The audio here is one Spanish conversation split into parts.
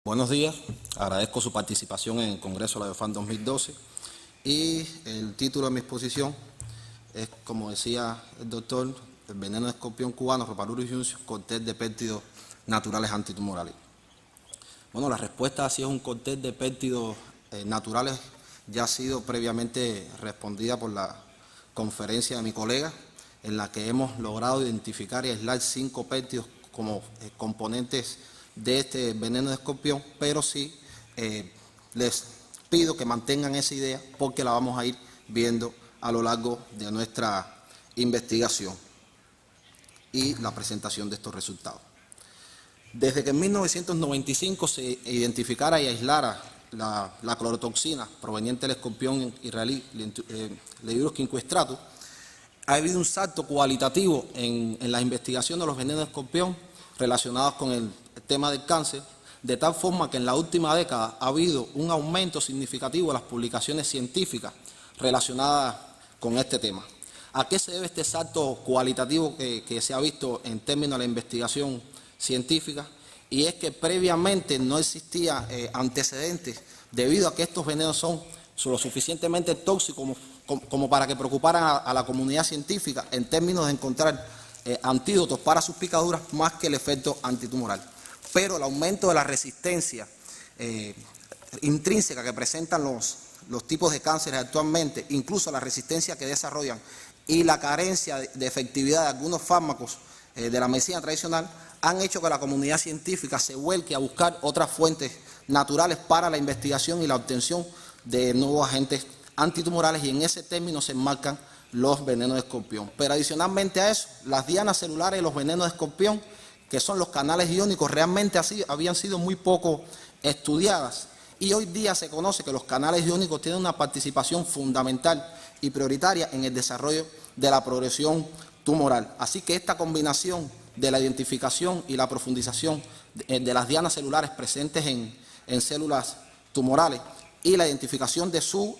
Buenos días, agradezco su participación en el Congreso de la BioFam 2012 y el título de mi exposición es, como decía el doctor, el veneno de escorpión cubano, Rhopalurus iuncius, cóctel de péptidos naturales antitumorales. Bueno, la respuesta así es un cóctel de péptidos naturales ya ha sido previamente respondida por la conferencia de mi colega, en la que hemos logrado identificar y aislar 5 péptidos como componentes de este veneno de escorpión, pero sí les pido que mantengan esa idea porque la vamos a ir viendo a lo largo de nuestra investigación y la presentación de estos resultados. Desde que en 1995 se identificara y aislara la clorotoxina proveniente del escorpión israelí Leiurus quinquestratus, ha habido un salto cualitativo en la investigación de los venenos de escorpión relacionados con el tema del cáncer, de tal forma que en la última década ha habido un aumento significativo de las publicaciones científicas relacionadas con este tema. ¿A qué se debe este salto cualitativo que se ha visto en términos de la investigación científica? Y es que previamente no existía antecedentes debido a que estos venenos son lo suficientemente tóxicos como para que preocuparan a la comunidad científica en términos de encontrar antídotos para sus picaduras más que el efecto antitumoral. Pero el aumento de la resistencia intrínseca que presentan los tipos de cánceres actualmente, incluso la resistencia que desarrollan y la carencia de efectividad de algunos fármacos de la medicina tradicional, han hecho que la comunidad científica se vuelque a buscar otras fuentes naturales para la investigación y la obtención de nuevos agentes antitumorales, y en ese término se enmarcan los venenos de escorpión. Pero adicionalmente a eso, las dianas celulares y los venenos de escorpión, que son los canales iónicos, realmente así habían sido muy poco estudiadas, y hoy día se conoce que los canales iónicos tienen una participación fundamental y prioritaria en el desarrollo de la progresión tumoral. Así que esta combinación de la identificación y la profundización de las dianas celulares presentes en células tumorales y la identificación de su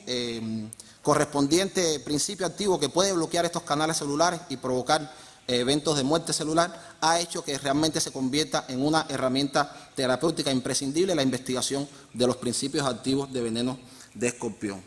correspondiente principio activo que puede bloquear estos canales celulares y provocar eventos de muerte celular, ha hecho que realmente se convierta en una herramienta terapéutica imprescindible la investigación de los principios activos de venenos de escorpión.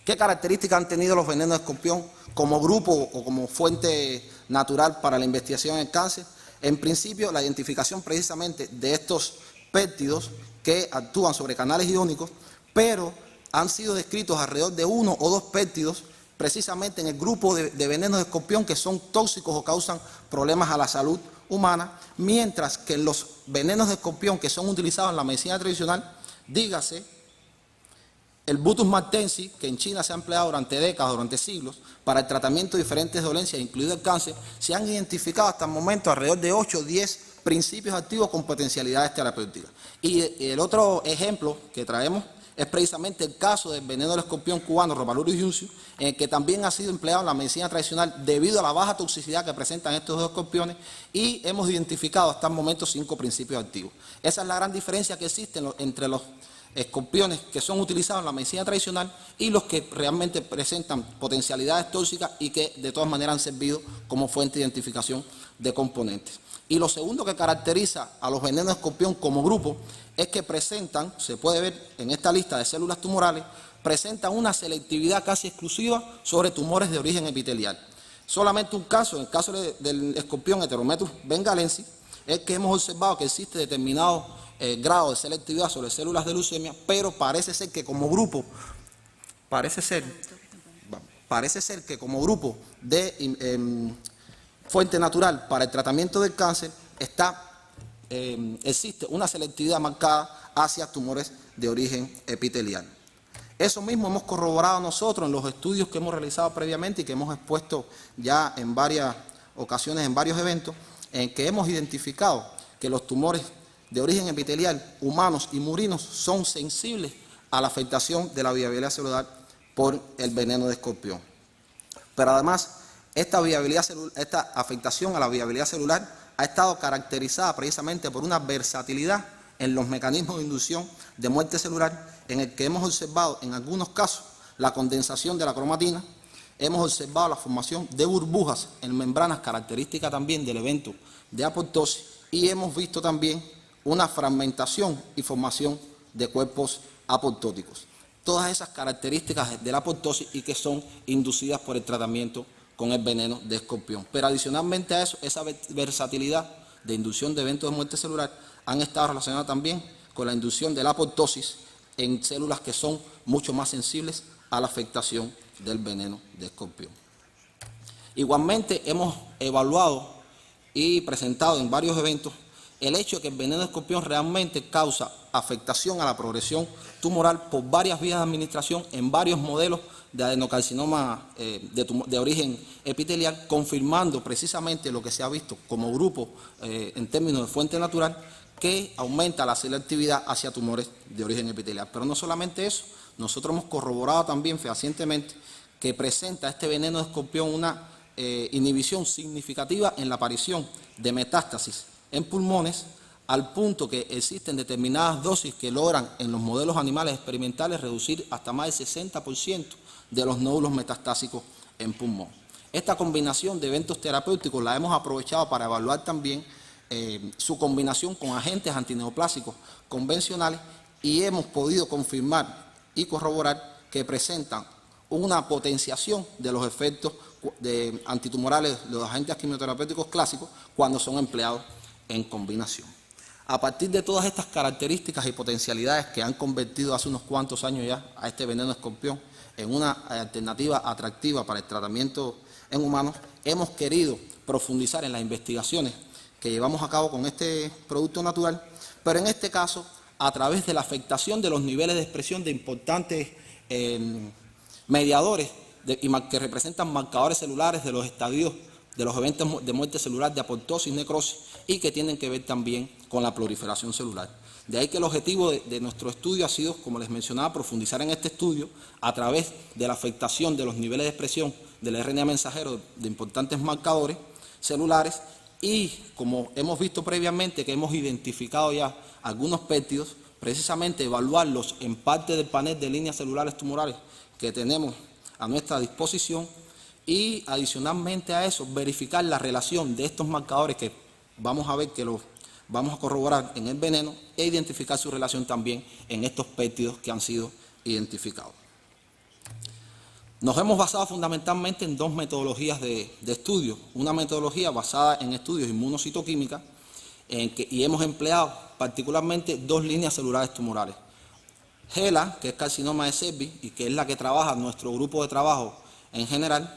¿Qué características han tenido los venenos de escorpión como grupo o como fuente natural para la investigación en el cáncer? En principio, la identificación precisamente de estos péptidos que actúan sobre canales iónicos, pero han sido descritos alrededor de 1 o 2 péptidos precisamente en el grupo de venenos de escorpión que son tóxicos o causan problemas a la salud humana, mientras que en los venenos de escorpión que son utilizados en la medicina tradicional, dígase el Butus martensis, que en China se ha empleado durante décadas, durante siglos, para el tratamiento de diferentes dolencias, incluido el cáncer, se han identificado hasta el momento alrededor de 8 o 10 principios activos con potencialidades terapéuticas. Y el otro ejemplo que traemos es precisamente el caso del veneno del escorpión cubano, Rhopalurus iuncius, en el que también ha sido empleado en la medicina tradicional debido a la baja toxicidad que presentan estos dos escorpiones, y hemos identificado hasta el momento 5 principios activos. Esa es la gran diferencia que existe entre los escorpiones que son utilizados en la medicina tradicional y los que realmente presentan potencialidades tóxicas y que de todas maneras han servido como fuente de identificación de componentes. Y lo segundo que caracteriza a los venenos de escorpión como grupo es que presentan, se puede ver en esta lista de células tumorales, presentan una selectividad casi exclusiva sobre tumores de origen epitelial. Solamente un caso, en el caso del escorpión Heterometrus bengalensis, es que hemos observado que existe determinado grado de selectividad sobre células de leucemia, pero parece ser que como grupo, de fuente natural para el tratamiento del cáncer existe una selectividad marcada hacia tumores de origen epitelial. Eso mismo hemos corroborado nosotros en los estudios que hemos realizado previamente y que hemos expuesto ya en varias ocasiones, en varios eventos, en que hemos identificado que los tumores de origen epitelial humanos y murinos son sensibles a la afectación de la viabilidad celular por el veneno de escorpión. Pero además, esta afectación a la viabilidad celular ha estado caracterizada precisamente por una versatilidad en los mecanismos de inducción de muerte celular, en el que hemos observado en algunos casos la condensación de la cromatina, hemos observado la formación de burbujas en membranas características también del evento de apoptosis, y hemos visto también una fragmentación y formación de cuerpos apoptóticos. Todas esas características de la apoptosis y que son inducidas por el tratamiento con el veneno de escorpión. Pero adicionalmente a eso, esa versatilidad de inducción de eventos de muerte celular han estado relacionadas también con la inducción de la apoptosis en células que son mucho más sensibles a la afectación del veneno de escorpión. Igualmente hemos evaluado y presentado en varios eventos el hecho de que el veneno de escorpión realmente causa afectación a la progresión tumoral por varias vías de administración en varios modelos de adenocarcinoma de origen epitelial, confirmando precisamente lo que se ha visto como grupo en términos de fuente natural, que aumenta la selectividad hacia tumores de origen epitelial. Pero no solamente eso, nosotros hemos corroborado también fehacientemente que presenta este veneno de escorpión una inhibición significativa en la aparición de metástasis en pulmones, al punto que existen determinadas dosis que logran en los modelos animales experimentales reducir hasta más del 60% de los nódulos metastásicos en pulmón. Esta combinación de eventos terapéuticos la hemos aprovechado para evaluar también su combinación con agentes antineoplásicos convencionales y hemos podido confirmar y corroborar que presentan una potenciación de los efectos antitumorales de los agentes quimioterapéuticos clásicos cuando son empleados en combinación. A partir de todas estas características y potencialidades que han convertido hace unos cuantos años ya a este veneno de escorpión en una alternativa atractiva para el tratamiento en humanos, hemos querido profundizar en las investigaciones que llevamos a cabo con este producto natural, pero en este caso a través de la afectación de los niveles de expresión de importantes mediadores que representan marcadores celulares de los estadios de los eventos de muerte celular, de apoptosis, necrosis, y que tienen que ver también con la proliferación celular. De ahí que el objetivo de nuestro estudio ha sido, como les mencionaba, profundizar en este estudio a través de la afectación de los niveles de expresión del RNA mensajero de importantes marcadores celulares y, como hemos visto previamente, que hemos identificado ya algunos péptidos, precisamente evaluarlos en parte del panel de líneas celulares tumorales que tenemos a nuestra disposición y adicionalmente a eso verificar la relación de estos marcadores que vamos a ver que los vamos a corroborar en el veneno e identificar su relación también en estos péptidos que han sido identificados. Nos hemos basado fundamentalmente en dos metodologías de estudio. Una metodología basada en estudios inmunocitoquímica y hemos empleado particularmente dos líneas celulares tumorales. GELA, que es carcinoma de Cervix y que es la que trabaja nuestro grupo de trabajo en general,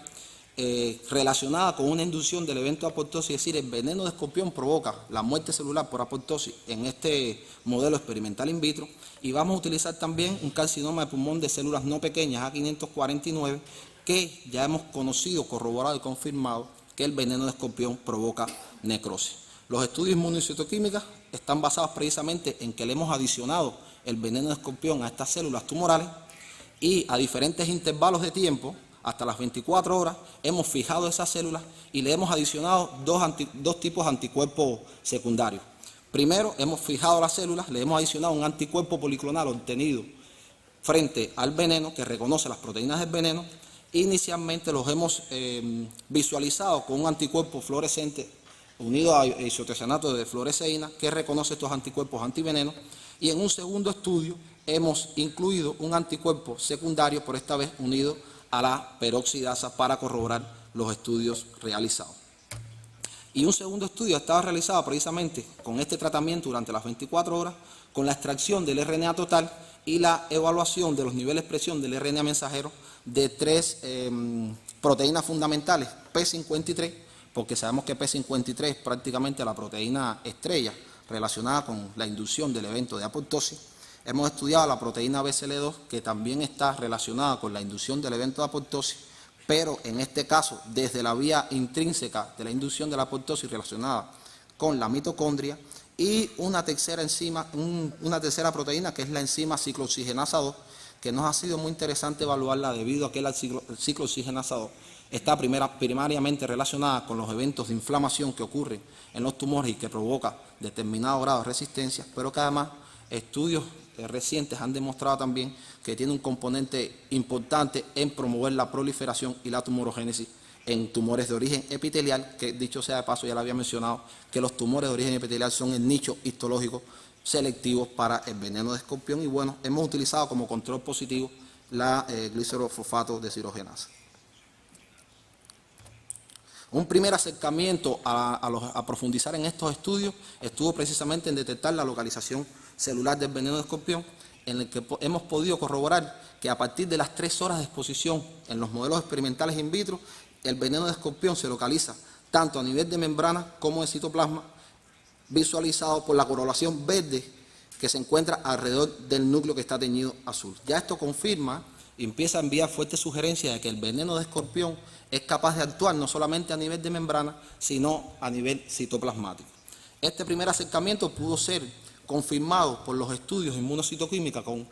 relacionada con una inducción del evento de apoptosis, es decir, el veneno de escorpión provoca la muerte celular por apoptosis en este modelo experimental in vitro, y vamos a utilizar también un carcinoma de pulmón de células no pequeñas, A549, que ya hemos conocido, corroborado y confirmado que el veneno de escorpión provoca necrosis. Los estudios inmunocitoquímicos están basados precisamente en que le hemos adicionado el veneno de escorpión a estas células tumorales y a diferentes intervalos de tiempo, hasta las 24 horas, hemos fijado esas células y le hemos adicionado dos tipos de anticuerpos secundarios. Primero, hemos fijado las células, le hemos adicionado un anticuerpo policlonal obtenido frente al veneno, que reconoce las proteínas del veneno. Inicialmente los hemos visualizado con un anticuerpo fluorescente unido a isotecianato de fluoresceína, que reconoce estos anticuerpos antiveneno. Y en un segundo estudio hemos incluido un anticuerpo secundario, por esta vez unido a la peroxidasa, para corroborar los estudios realizados. Y un segundo estudio estaba realizado precisamente con este tratamiento durante las 24 horas, con la extracción del RNA total y la evaluación de los niveles de expresión del RNA mensajero de tres proteínas fundamentales, P53, porque sabemos que P53 es prácticamente la proteína estrella relacionada con la inducción del evento de apoptosis. Hemos estudiado la proteína BCL2, que también está relacionada con la inducción del evento de apoptosis, pero en este caso desde la vía intrínseca de la inducción de la apoptosis relacionada con la mitocondria, y una tercera enzima, una tercera proteína, que es la enzima ciclooxigenasa 2, que nos ha sido muy interesante evaluarla debido a que la ciclooxigenasa 2 está primariamente relacionada con los eventos de inflamación que ocurren en los tumores y que provoca determinado grado de resistencia, pero que además estudios recientes han demostrado también que tiene un componente importante en promover la proliferación y la tumorogénesis en tumores de origen epitelial, que dicho sea de paso, ya lo había mencionado, que los tumores de origen epitelial son el nicho histológico selectivo para el veneno de escorpión. Y bueno, hemos utilizado como control positivo la glicerofosfato deshidrogenasa. Un primer acercamiento a profundizar en estos estudios estuvo precisamente en detectar la localización celular del veneno de escorpión, en el que hemos podido corroborar que a partir de las 3 horas de exposición en los modelos experimentales in vitro, el veneno de escorpión se localiza tanto a nivel de membrana como de citoplasma, visualizado por la correlación verde que se encuentra alrededor del núcleo que está teñido azul. Ya esto confirma y empieza a enviar fuertes sugerencias de que el veneno de escorpión es capaz de actuar no solamente a nivel de membrana, sino a nivel citoplasmático. Este primer acercamiento pudo ser confirmado por los estudios de inmunocitoquímica con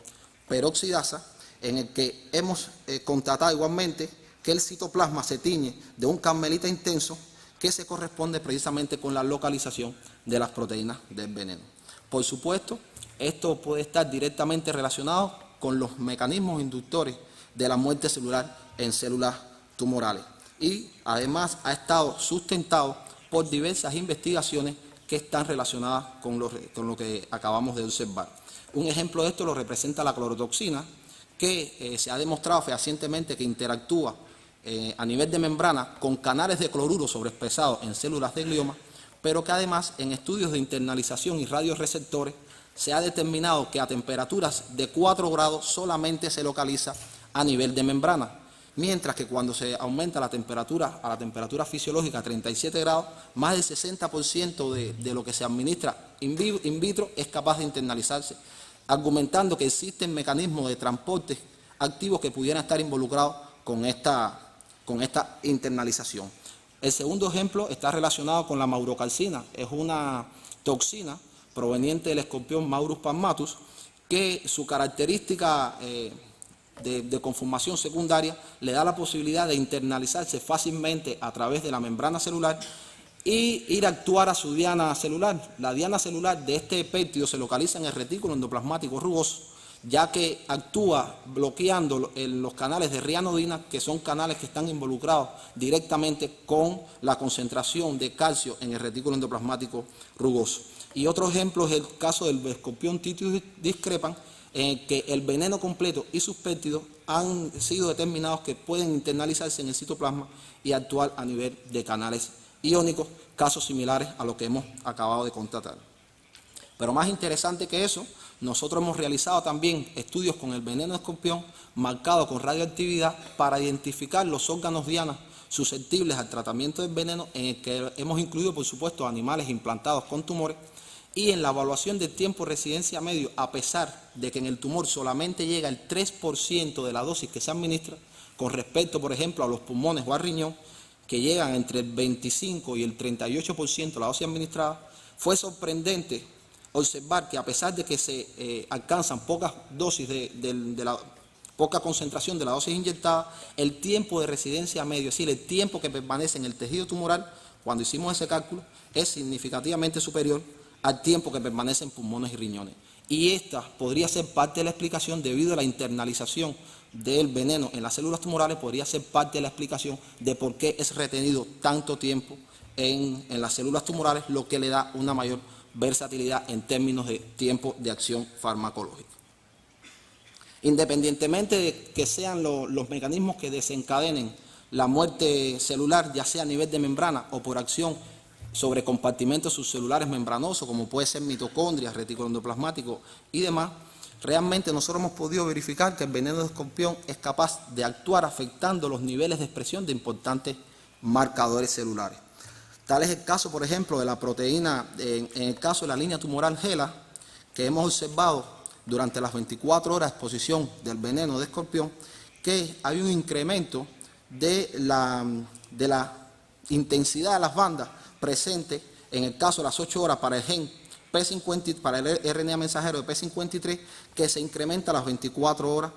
peroxidasa, en el que hemos constatado igualmente que el citoplasma se tiñe de un carmelita intenso que se corresponde precisamente con la localización de las proteínas del veneno. Por supuesto, esto puede estar directamente relacionado con los mecanismos inductores de la muerte celular en células tumorales y además ha estado sustentado por diversas investigaciones que están relacionadas con lo que acabamos de observar. Un ejemplo de esto lo representa la clorotoxina, que se ha demostrado fehacientemente que interactúa a nivel de membrana con canales de cloruro sobreexpresados en células de glioma, pero que además en estudios de internalización y radioreceptores se ha determinado que a temperaturas de 4 grados solamente se localiza a nivel de membrana, mientras que cuando se aumenta la temperatura a la temperatura fisiológica a 37 grados, más del 60% de lo que se administra in vitro es capaz de internalizarse, argumentando que existen mecanismos de transporte activos que pudieran estar involucrados con esta internalización. El segundo ejemplo está relacionado con la maurocalcina. Es una toxina proveniente del escorpión Maurus palmatus, que su característica de conformación secundaria le da la posibilidad de internalizarse fácilmente a través de la membrana celular y ir a actuar a su diana celular. La diana celular de este péptido se localiza en el retículo endoplasmático rugoso, ya que actúa bloqueando los canales de rianodina, que son canales que están involucrados directamente con la concentración de calcio en el retículo endoplasmático rugoso. Y otro ejemplo es el caso del escorpión Titius discrepan, en el que el veneno completo y sus péptidos han sido determinados que pueden internalizarse en el citoplasma y actuar a nivel de canales iónicos, casos similares a lo que hemos acabado de constatar. Pero más interesante que eso, nosotros hemos realizado también estudios con el veneno de escorpión marcado con radioactividad para identificar los órganos diana susceptibles al tratamiento del veneno, en el que hemos incluido, por supuesto, animales implantados con tumores, y en la evaluación del tiempo de residencia medio, a pesar de que en el tumor solamente llega el 3% de la dosis que se administra, con respecto, por ejemplo, a los pulmones o al riñón, que llegan entre el 25 y el 38% de la dosis administrada, fue sorprendente observar que a pesar de que se alcanzan pocas dosis de la poca concentración de la dosis inyectada, el tiempo de residencia medio, es decir, el tiempo que permanece en el tejido tumoral, cuando hicimos ese cálculo, es significativamente superior al tiempo que permanece en pulmones y riñones. Y esta podría ser parte de la explicación, debido a la internalización del veneno en las células tumorales, podría ser parte de la explicación de por qué es retenido tanto tiempo en las células tumorales, lo que le da una mayor versatilidad en términos de tiempo de acción farmacológica. Independientemente de que sean los mecanismos que desencadenen la muerte celular, ya sea a nivel de membrana o por acción sobre compartimentos subcelulares membranosos, como puede ser mitocondrias, retículo endoplasmático y demás, realmente nosotros hemos podido verificar que el veneno de escorpión es capaz de actuar afectando los niveles de expresión de importantes marcadores celulares. Tal es el caso, por ejemplo, de la proteína, en el caso de la línea tumoral HeLa, que hemos observado durante las 24 horas de exposición del veneno de escorpión, que hay un incremento de la intensidad de las bandas presente en el caso de las 8 horas para el gen P50, para el RNA mensajero de P53, que se incrementa a las 24 horas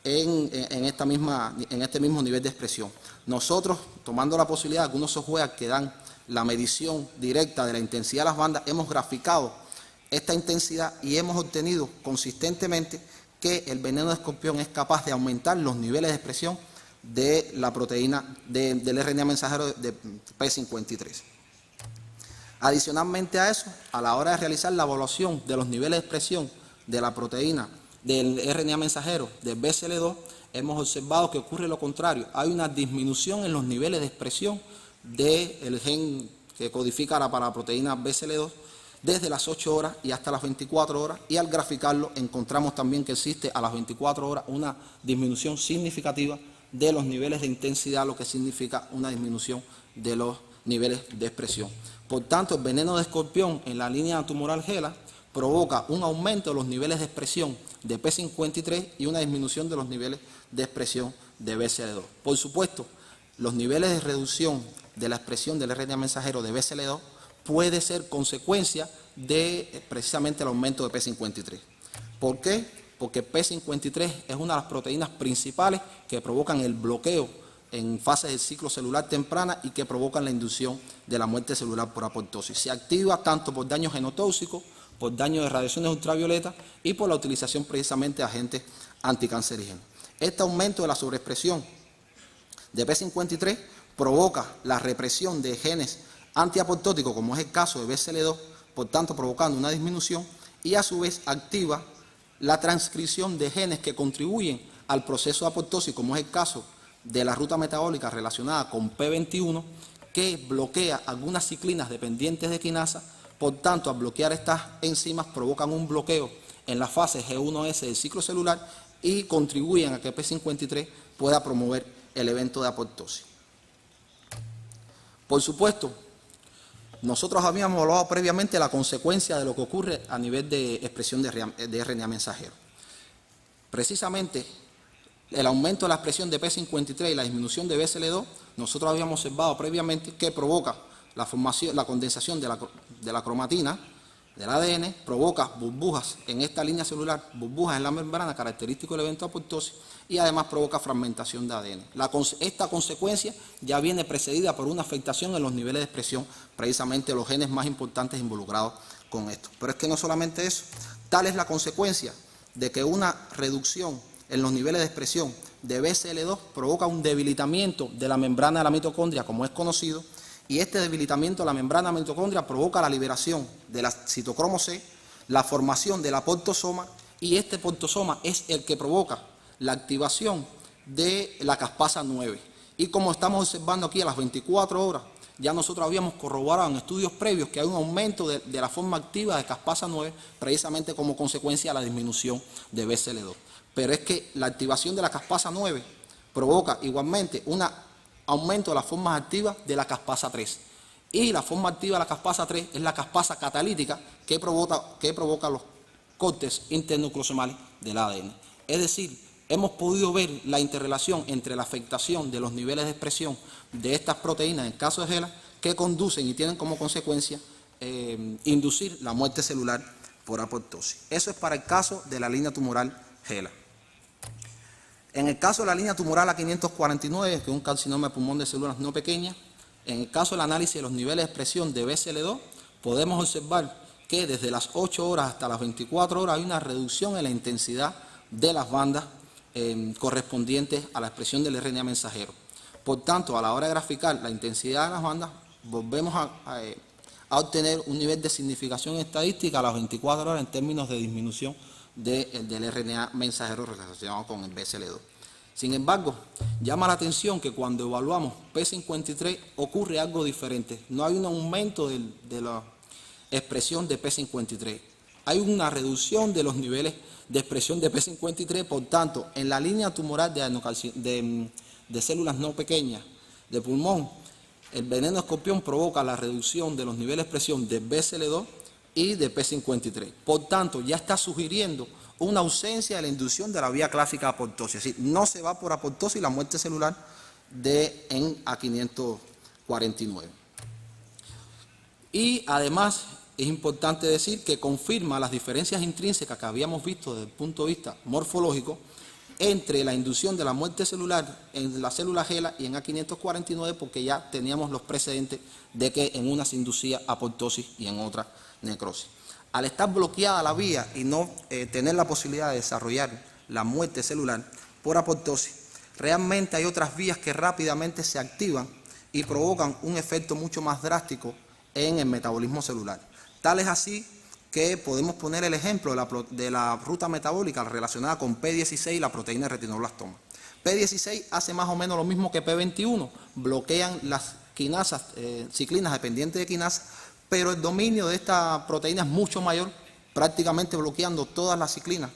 en este mismo nivel de expresión. Nosotros, tomando la posibilidad de algunos software que dan la medición directa de la intensidad de las bandas, hemos graficado esta intensidad y hemos obtenido consistentemente que el veneno de escorpión es capaz de aumentar los niveles de expresión de la proteína del RNA mensajero de P53. Adicionalmente a eso, a la hora de realizar la evaluación de los niveles de expresión de la proteína del RNA mensajero de BCL2, hemos observado que ocurre lo contrario. Hay una disminución en los niveles de expresión del gen que codifica para la proteína BCL2 desde las 8 horas y hasta las 24 horas, y al graficarlo encontramos también que existe a las 24 horas una disminución significativa de los niveles de intensidad, lo que significa una disminución de los niveles de expresión. Por tanto, el veneno de escorpión en la línea tumoral HeLa provoca un aumento de los niveles de expresión de P53 y una disminución de los niveles de expresión de BCL2. Por supuesto, los niveles de reducción de la expresión del RNA mensajero de BCL2 puede ser consecuencia de precisamente el aumento de P53. ¿Por qué? Porque P53 es una de las proteínas principales que provocan el bloqueo en fases del ciclo celular temprana y que provocan la inducción de la muerte celular por apoptosis. Se activa tanto por daño genotóxico, por daño de radiaciones ultravioletas y por la utilización precisamente de agentes anticancerígenos. Este aumento de la sobreexpresión de P53 provoca la represión de genes antiapoptóticos, como es el caso de BCL2, por tanto provocando una disminución, y a su vez activa la transcripción de genes que contribuyen al proceso de apoptosis, como es el caso de la ruta metabólica relacionada con P21, que bloquea algunas ciclinas dependientes de quinasa. Por tanto, al bloquear estas enzimas provocan un bloqueo en la fase G1S del ciclo celular y contribuyen a que P53 pueda promover el evento de apoptosis. Por supuesto, nosotros habíamos evaluado previamente la consecuencia de lo que ocurre a nivel de expresión de RNA mensajero. Precisamente, el aumento de la expresión de P53 y la disminución de BCL2, nosotros habíamos observado previamente que provoca la condensación de la cromatina del ADN, provoca burbujas en esta línea celular, burbujas en la membrana, característico del evento de apoptosis, y además provoca fragmentación de ADN. Esta consecuencia ya viene precedida por una afectación en los niveles de expresión, precisamente los genes más importantes involucrados con esto. Pero es que no solamente eso, tal es la consecuencia de que una reducción en los niveles de expresión de BCL2 provoca un debilitamiento de la membrana de la mitocondria, como es conocido, y este debilitamiento de la membrana de la mitocondria provoca la liberación de la citocromo C, la formación del aportosoma, y este aportosoma es el que provoca la activación de la caspasa 9. Y como estamos observando aquí a las 24 horas, ya nosotros habíamos corroborado en estudios previos que hay un aumento de la forma activa de caspasa 9, precisamente como consecuencia de la disminución de BCL2. Pero es que la activación de la caspasa 9 provoca igualmente un aumento de las formas activas de la caspasa 3. Y la forma activa de la caspasa 3 es la caspasa catalítica que provoca los cortes internucleosomales del ADN. Es decir, hemos podido ver la interrelación entre la afectación de los niveles de expresión de estas proteínas, en el caso de HeLa, que conducen y tienen como consecuencia inducir la muerte celular por apoptosis. Eso es para el caso de la línea tumoral HeLa. En el caso de la línea tumoral A549, que es un carcinoma de pulmón de células no pequeñas, en el caso del análisis de los niveles de expresión de BCL2, podemos observar que desde las 8 horas hasta las 24 horas hay una reducción en la intensidad de las bandas correspondientes a la expresión del RNA mensajero. Por tanto, a la hora de graficar la intensidad de las bandas, volvemos a obtener un nivel de significación estadística a las 24 horas en términos de disminución del RNA mensajero relacionado con el BCL2. Sin embargo, llama la atención que cuando evaluamos P53 ocurre algo diferente. No hay un aumento de la expresión de P53. Hay una reducción de los niveles de expresión de P53, por tanto, en la línea tumoral de células no pequeñas de pulmón, el veneno de escorpión provoca la reducción de los niveles de expresión de BCL2 y de P53. Por tanto, ya está sugiriendo una ausencia de la inducción de la vía clásica de apoptosis. Es decir, no se va por apoptosis la muerte celular en A549. Y además es importante decir que confirma las diferencias intrínsecas que habíamos visto desde el punto de vista morfológico entre la inducción de la muerte celular en la célula HeLa y en A549, porque ya teníamos los precedentes de que en una se inducía apoptosis y en otra necrosis. Al estar bloqueada la vía y no tener la posibilidad de desarrollar la muerte celular por apoptosis, realmente hay otras vías que rápidamente se activan y provocan un efecto mucho más drástico en el metabolismo celular. Tal es así que podemos poner el ejemplo de la ruta metabólica relacionada con P16 y la proteína de retinoblastoma. P16 hace más o menos lo mismo que P21, bloquean las quinasas, ciclinas dependientes de quinasas, pero el dominio de esta proteína es mucho mayor, prácticamente bloqueando todas las ciclinas,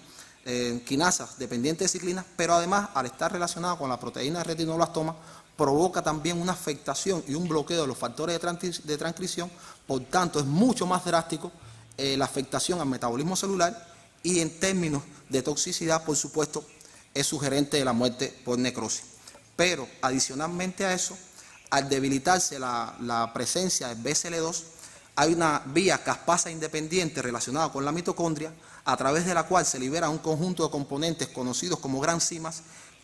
quinasas dependientes de ciclinas, pero además, al estar relacionada con la proteína de retinoblastoma, provoca también una afectación y un bloqueo de los factores de transcripción, por tanto es mucho más drástico la afectación al metabolismo celular y en términos de toxicidad, por supuesto, es sugerente de la muerte por necrosis. Pero adicionalmente a eso, al debilitarse la presencia del BCL2, hay una vía caspasa independiente relacionada con la mitocondria, a través de la cual se libera un conjunto de componentes conocidos como granzimas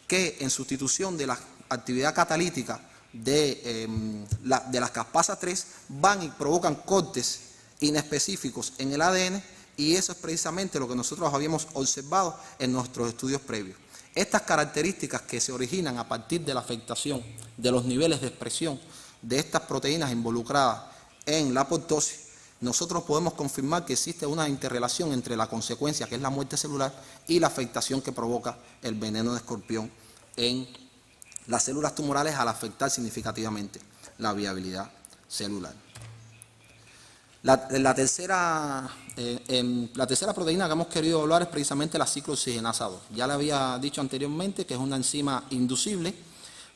que, en sustitución de la actividad catalítica de las caspasas 3, van y provocan cortes inespecíficos en el ADN, y eso es precisamente lo que nosotros habíamos observado en nuestros estudios previos. Estas características que se originan a partir de la afectación de los niveles de expresión de estas proteínas involucradas en la apoptosis, nosotros podemos confirmar que existe una interrelación entre la consecuencia, que es la muerte celular, y la afectación que provoca el veneno de escorpión en las células tumorales al afectar significativamente la viabilidad celular. La tercera proteína que hemos querido hablar es precisamente la ciclooxigenasa 2. Ya le había dicho anteriormente que es una enzima inducible,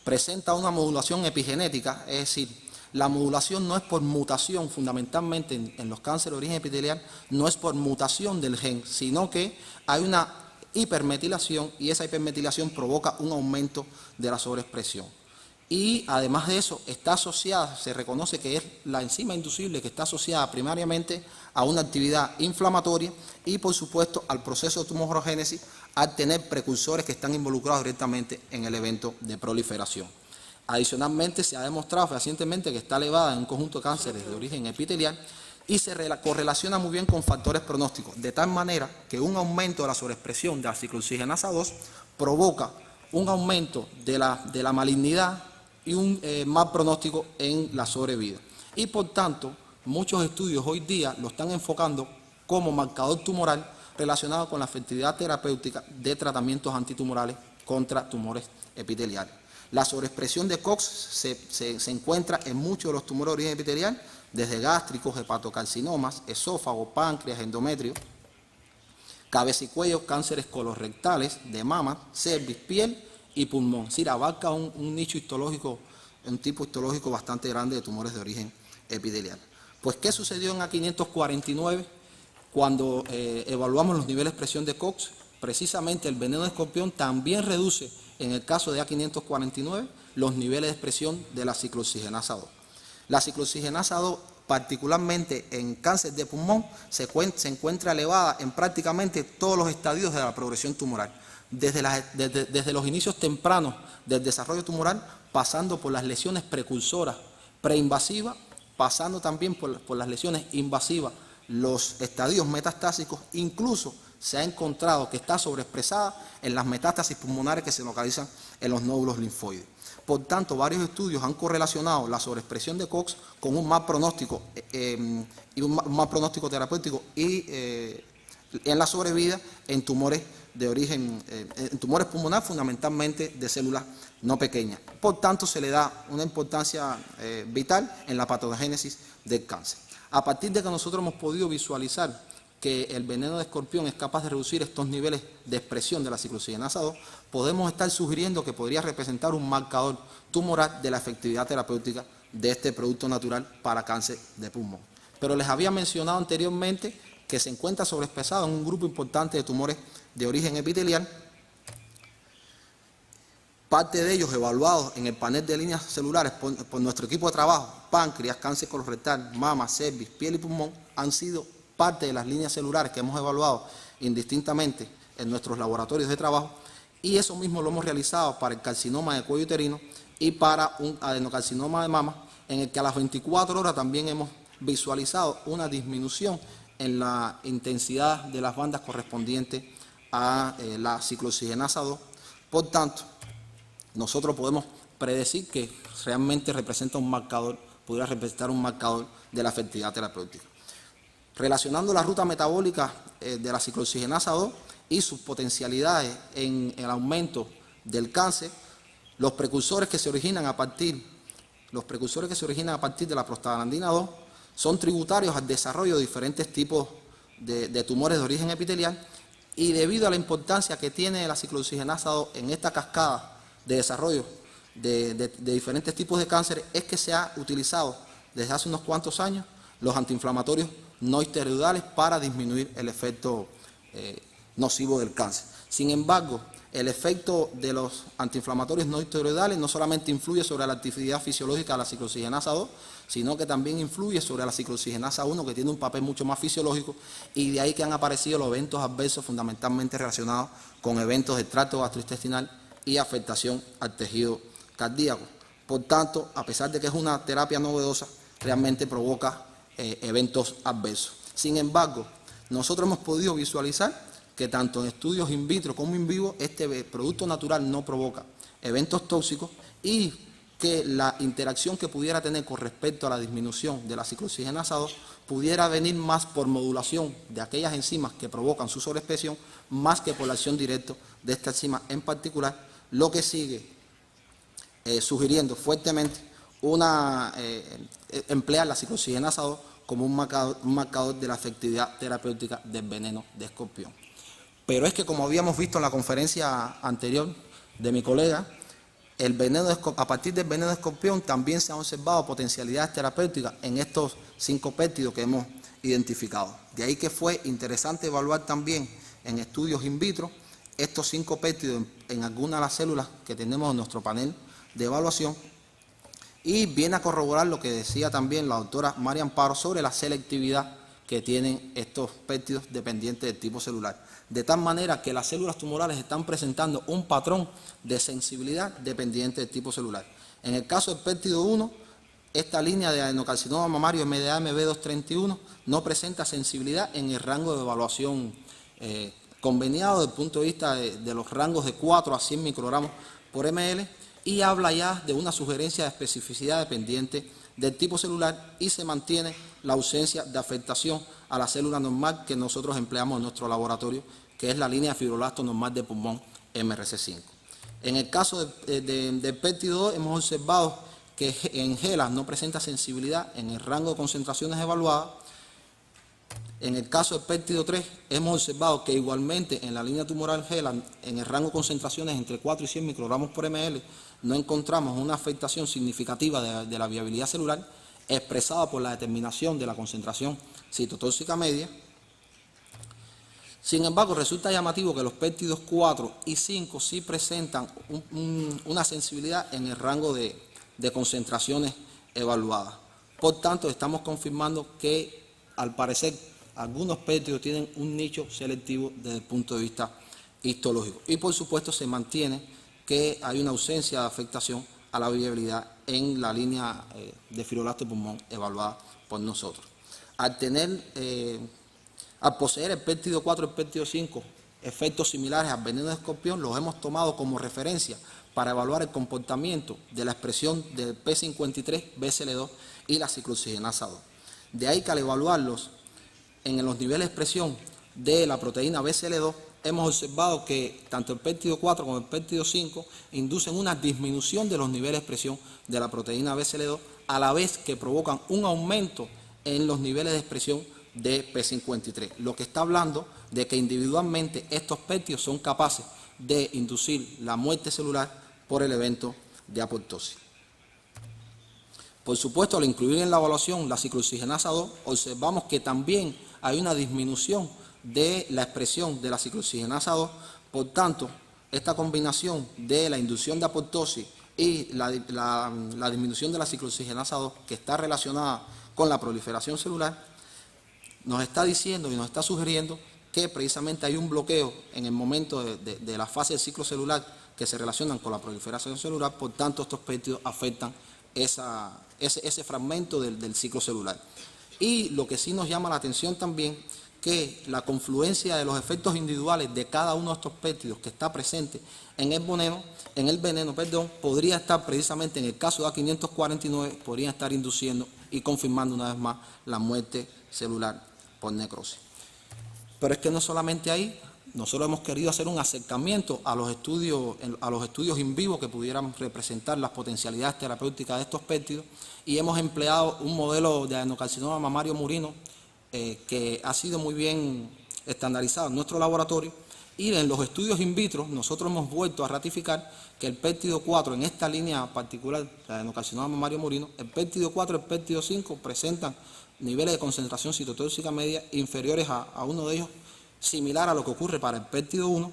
presenta una modulación epigenética, es decir, la modulación no es por mutación, fundamentalmente en los cánceres de origen epitelial, no es por mutación del gen, sino que hay una hipermetilación y esa hipermetilación provoca un aumento de la sobreexpresión. Y además de eso, está asociada, se reconoce que es la enzima inducible que está asociada primariamente a una actividad inflamatoria y, por supuesto, al proceso de tumorogénesis, al tener precursores que están involucrados directamente en el evento de proliferación. Adicionalmente, se ha demostrado fehacientemente que está elevada en un conjunto de cánceres de origen epitelial y se correlaciona muy bien con factores pronósticos, de tal manera que un aumento de la sobreexpresión de la ciclooxigenasa 2 provoca un aumento de la malignidad y un mal pronóstico en la sobrevida. Y por tanto, muchos estudios hoy día lo están enfocando como marcador tumoral relacionado con la efectividad terapéutica de tratamientos antitumorales contra tumores epiteliales. La sobreexpresión de COX se encuentra en muchos de los tumores de origen epitelial, desde gástricos, hepatocarcinomas, esófago, páncreas, endometrio, cabeza y cuello, cánceres colorectales, de mama, cervix, piel y pulmón. Es decir, abarca un nicho histológico, un tipo histológico bastante grande de tumores de origen epitelial. Pues, ¿qué sucedió en A549 cuando evaluamos los niveles de expresión de COX? Precisamente el veneno de escorpión también reduce, en el caso de A549, los niveles de expresión de la ciclooxigenasa 2. La ciclooxigenasa 2, particularmente en cáncer de pulmón, se encuentra elevada en prácticamente todos los estadios de la progresión tumoral, desde los inicios tempranos del desarrollo tumoral, pasando por las lesiones precursoras preinvasivas, pasando también por las lesiones invasivas, los estadios metastásicos. Incluso se ha encontrado que está sobreexpresada en las metástasis pulmonares que se localizan en los nódulos linfoides. Por tanto, varios estudios han correlacionado la sobreexpresión de COX con un mal pronóstico y un mal pronóstico terapéutico y en la sobrevida en tumores de origen, en tumores pulmonares, fundamentalmente de células no pequeñas. Por tanto, se le da una importancia vital en la patogénesis del cáncer. A partir de que nosotros hemos podido visualizar que el veneno de escorpión es capaz de reducir estos niveles de expresión de la ciclooxigenasa 2, podemos estar sugiriendo que podría representar un marcador tumoral de la efectividad terapéutica de este producto natural para cáncer de pulmón. Pero les había mencionado anteriormente que se encuentra sobreexpresado en un grupo importante de tumores de origen epitelial, parte de ellos evaluados en el panel de líneas celulares por nuestro equipo de trabajo, páncreas, cáncer colorectal, mama, cervix, piel y pulmón, han sido parte de las líneas celulares que hemos evaluado indistintamente en nuestros laboratorios de trabajo, y eso mismo lo hemos realizado para el carcinoma de cuello uterino y para un adenocarcinoma de mama, en el que a las 24 horas también hemos visualizado una disminución en la intensidad de las bandas correspondientes a la ciclooxigenasa 2. Por tanto, nosotros podemos predecir que realmente representa un marcador, pudiera representar un marcador de la efectividad terapéutica. Relacionando la ruta metabólica de la ciclooxigenasa 2 y sus potencialidades en el aumento del cáncer, los precursores que se originan a partir de la prostaglandina 2 son tributarios al desarrollo de diferentes tipos de tumores de origen epitelial, y debido a la importancia que tiene la ciclooxigenasa 2 en esta cascada de desarrollo de diferentes tipos de cánceres, es que se ha utilizado desde hace unos cuantos años los antiinflamatorios no esteroidales para disminuir el efecto nocivo del cáncer. Sin embargo, el efecto de los antiinflamatorios no esteroidales no solamente influye sobre la actividad fisiológica de la ciclooxigenasa 2, sino que también influye sobre la ciclooxigenasa 1, que tiene un papel mucho más fisiológico, y de ahí que han aparecido los eventos adversos fundamentalmente relacionados con eventos del tracto gastrointestinal y afectación al tejido cardíaco. Por tanto, a pesar de que es una terapia novedosa, realmente provoca eventos adversos. Sin embargo, nosotros hemos podido visualizar que tanto en estudios in vitro como in vivo este producto natural no provoca eventos tóxicos, y que la interacción que pudiera tener con respecto a la disminución de la ciclooxigenasa 2 pudiera venir más por modulación de aquellas enzimas que provocan su sobreexpresión, más que por la acción directa de esta enzima en particular, lo que sigue sugiriendo fuertemente emplear la ciclooxigenasa 2 como un marcador de la efectividad terapéutica del veneno de escorpión. Pero es que, como habíamos visto en la conferencia anterior de mi colega, a partir del veneno de escorpión también se han observado potencialidades terapéuticas en estos 5 péptidos que hemos identificado. De ahí que fue interesante evaluar también en estudios in vitro estos 5 péptidos en algunas de las células que tenemos en nuestro panel de evaluación, y viene a corroborar lo que decía también la doctora María Amparo sobre la selectividad que tienen estos péptidos dependientes del tipo celular, de tal manera que las células tumorales están presentando un patrón de sensibilidad dependiente del tipo celular. En el caso del péptido 1, esta línea de adenocarcinoma mamario MDA-MB231 no presenta sensibilidad en el rango de evaluación conveniado desde el punto de vista de los rangos de 4 a 100 microgramos por ml, y habla ya de una sugerencia de especificidad dependiente del tipo celular, y se mantiene la ausencia de afectación a la célula normal que nosotros empleamos en nuestro laboratorio, que es la línea de fibroblasto normal de pulmón MRC5. En el caso del péptido 2 hemos observado que en GELAS no presenta sensibilidad en el rango de concentraciones evaluadas. En el caso del péptido 3 hemos observado que igualmente en la línea tumoral GELAS, en el rango de concentraciones entre 4 y 100 microgramos por ml, no encontramos una afectación significativa de la viabilidad celular, expresada por la determinación de la concentración citotóxica media. Sin embargo, resulta llamativo que los péptidos 4 y 5 sí presentan una sensibilidad en el rango de concentraciones evaluadas. Por tanto, estamos confirmando que, al parecer, algunos péptidos tienen un nicho selectivo desde el punto de vista histológico. Y, por supuesto, se mantiene que hay una ausencia de afectación a la viabilidad en la línea de fibroblasto de pulmón evaluada por nosotros. Al poseer el péptido 4 y el péptido 5 efectos similares al veneno de escorpión, los hemos tomado como referencia para evaluar el comportamiento de la expresión del P53, BCL2 y la ciclooxigenasa 2. De ahí que, al evaluarlos en los niveles de expresión de la proteína BCL2, hemos observado que tanto el péptido 4 como el péptido 5 inducen una disminución de los niveles de expresión de la proteína BCL2, a la vez que provocan un aumento en los niveles de expresión de P53, lo que está hablando de que individualmente estos péptidos son capaces de inducir la muerte celular por el evento de apoptosis. Por supuesto, al incluir en la evaluación la ciclooxigenasa 2, observamos que también hay una disminución de la expresión de la ciclooxigenasa 2. Por tanto, esta combinación de la inducción de apoptosis y la disminución de la ciclooxigenasa 2, que está relacionada con la proliferación celular, nos está diciendo y nos está sugiriendo que precisamente hay un bloqueo en el momento de la fase del ciclo celular que se relacionan con la proliferación celular. Por tanto, estos péptidos afectan ese fragmento del ciclo celular. Y lo que sí nos llama la atención también, que la confluencia de los efectos individuales de cada uno de estos péptidos que está presente en el veneno, podría estar precisamente en el caso de A549, podría estar induciendo y confirmando una vez más la muerte celular por necrosis. Pero es que no solamente ahí, nosotros hemos querido hacer un acercamiento a los estudios in vivo que pudieran representar las potencialidades terapéuticas de estos péptidos, y hemos empleado un modelo de adenocarcinoma mamario murino que ha sido muy bien estandarizado en nuestro laboratorio, y en los estudios in vitro nosotros hemos vuelto a ratificar que el péptido 4 en esta línea particular, la adenocarcinoma mamario murino, el péptido 4 y el péptido 5 presentan niveles de concentración citotóxica media inferiores a uno de ellos, similar a lo que ocurre para el péptido 1,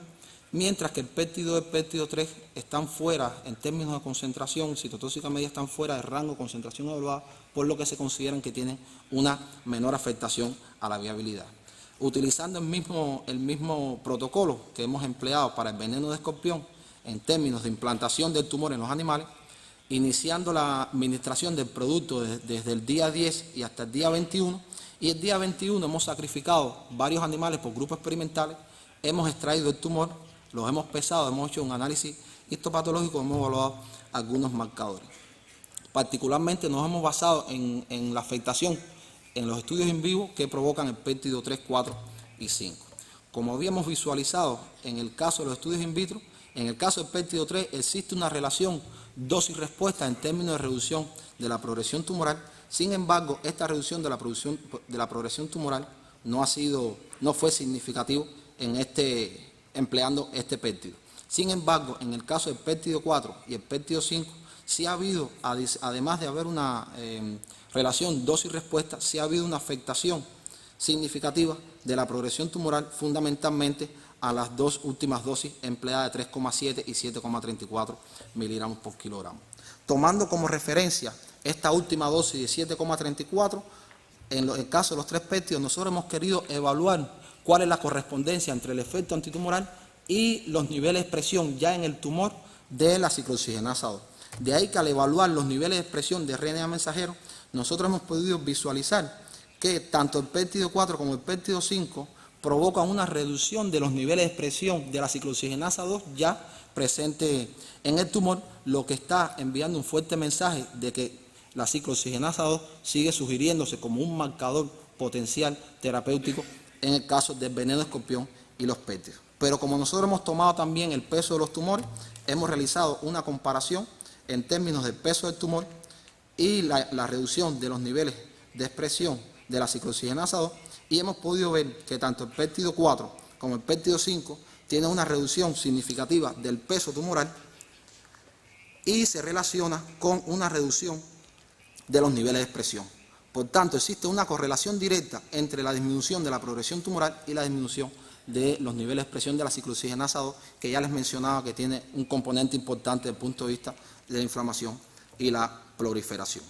mientras que el péptido 2 y el péptido 3 están fuera, en términos de concentración citotóxica media, están fuera del rango de concentración evaluada, por lo que se consideran que tienen una menor afectación a la viabilidad. Utilizando el mismo protocolo que hemos empleado para el veneno de escorpión en términos de implantación del tumor en los animales, iniciando la administración del producto desde el día 10 y hasta el día 21, y el día 21 hemos sacrificado varios animales por grupos experimentales, hemos extraído el tumor, los hemos pesado, hemos hecho un análisis histopatológico, hemos evaluado algunos marcadores. Particularmente nos hemos basado en la afectación en los estudios in vivo que provocan el péptido 3, 4 y 5. Como habíamos visualizado en el caso de los estudios in vitro, en el caso del péptido 3 existe una relación dosis-respuesta en términos de reducción de la progresión tumoral. Sin embargo, esta reducción de la progresión tumoral no fue significativo empleando este péptido. Sin embargo, en el caso del péptido 4 y el péptido 5, sí ha habido, además de haber una relación dosis-respuesta, sí ha habido una afectación significativa de la progresión tumoral, fundamentalmente a las dos últimas dosis empleadas de 3,7 y 7,34 miligramos por kilogramo. Tomando como referencia esta última dosis de 7,34, en el caso de los tres péptidos, nosotros hemos querido evaluar cuál es la correspondencia entre el efecto antitumoral y los niveles de expresión ya en el tumor de la ciclooxigenasa 2. De ahí que al evaluar los niveles de expresión de RNA mensajero, nosotros hemos podido visualizar que tanto el péptido 4 como el péptido 5 provocan una reducción de los niveles de expresión de la ciclooxigenasa 2 ya presente en el tumor, lo que está enviando un fuerte mensaje de que la ciclooxigenasa 2 sigue sugiriéndose como un marcador potencial terapéutico en el caso del veneno de escorpión y los péptidos. Pero como nosotros hemos tomado también el peso de los tumores, hemos realizado una comparación en términos del peso del tumor y la reducción de los niveles de expresión de la ciclooxigenasa 2, y hemos podido ver que tanto el péptido 4 como el péptido 5 tienen una reducción significativa del peso tumoral y se relaciona con una reducción de los niveles de expresión. Por tanto, existe una correlación directa entre la disminución de la progresión tumoral y la disminución de los niveles de expresión de la ciclooxigenasa 2, que ya les mencionaba que tiene un componente importante desde el punto de vista de la inflamación y la proliferación.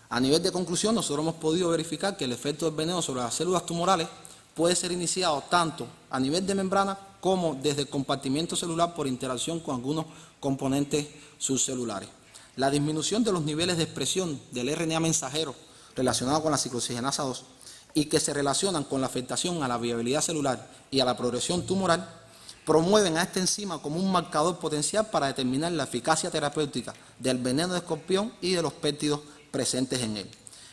A nivel de conclusión, nosotros hemos podido verificar que el efecto del veneno sobre las células tumorales puede ser iniciado tanto a nivel de membrana como desde el compartimiento celular por interacción con algunos componentes subcelulares. La disminución de los niveles de expresión del RNA mensajero relacionado con la ciclooxigenasa 2 y que se relacionan con la afectación a la viabilidad celular y a la progresión tumoral promueven a esta enzima como un marcador potencial para determinar la eficacia terapéutica del veneno de escorpión y de los péptidos presentes en él.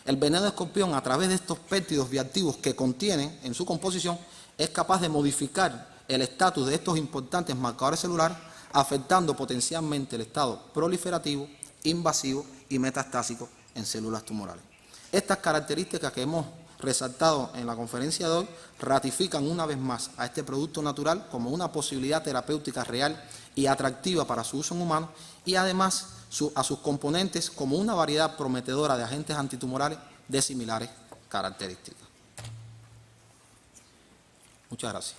El veneno de escorpión, a través de estos péptidos bioactivos que contienen en su composición, es capaz de modificar el estatus de estos importantes marcadores celulares, afectando potencialmente el estado proliferativo, invasivo y metastásico en células tumorales. Estas características que hemos resaltado en la conferencia de hoy ratifican una vez más a este producto natural como una posibilidad terapéutica real y atractiva para su uso en humanos, y además a sus componentes como una variedad prometedora de agentes antitumorales de similares características. Muchas gracias.